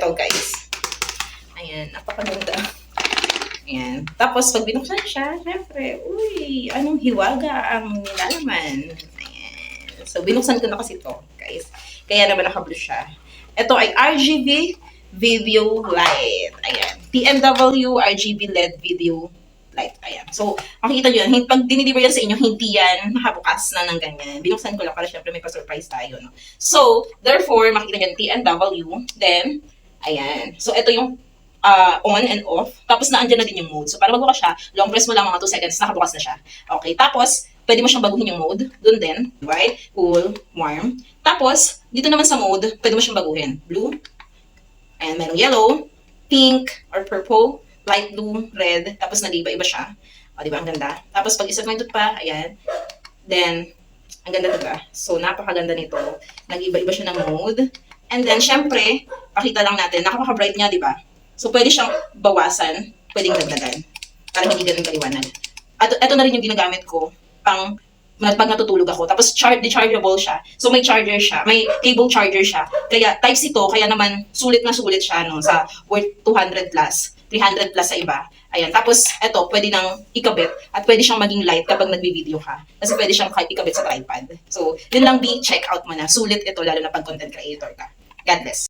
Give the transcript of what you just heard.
Ito guys. Ayan, napakaganda. Ayan. Tapos, pag binuksan siya, syempre, uy, anong hiwaga ang nilalaman. Ayan. So, binuksan ko na kasi ito, guys. Kaya naman naka-blue siya. Ito ay RGB Video Light. Ayan. TMW RGB LED Video Light. Ayan. So, makikita nyo yan. Pag dinideliver yan sa inyo, hindi yan nakabukas na ng ganyan. Binuksan ko lang para syempre may pa-surprise tayo. No? So, therefore, makikita nyo yan, TMW. Then, ayan. So, ito yung on and off. Tapos naandyan na din yung mode. So para magbukas siya, long press mo lang mga 2 seconds, nakabukas na siya. Okay, tapos pwede mo siyang baguhin yung mode. Doon din, white, cool, warm. Tapos, dito naman sa mode, pwede mo siyang baguhin. Blue, and merong yellow, pink, or purple, light blue, red. Tapos nag-iba-iba siya. O, di ba? Ang ganda. Tapos pag isa pa, ayan. Then, ang ganda diba? So, napakaganda nito. Nag-iba-iba siya ng mode. And then, syempre, pakita lang natin, napaka-bright niya, di ba? So, pwede siyang bawasan, pwedeng dagdagan. Para hindi ganun kaliwanag. At ito na rin yung ginagamit ko pag natutulog ako. Tapos, dechargeable siya. So, may charger siya. May cable charger siya. Kaya, Type-C to, kaya naman sulit na sulit siya no, sa worth 200 plus, 300 plus sa iba. Ayan. Tapos, ito, pwede nang ikabit at pwede siyang maging light kapag nagbi-video ka. Kasi pwede siyang ikabit sa tripod. So, yun lang, check out mo na. Sulit ito, lalo na pag content creator ka. God bless.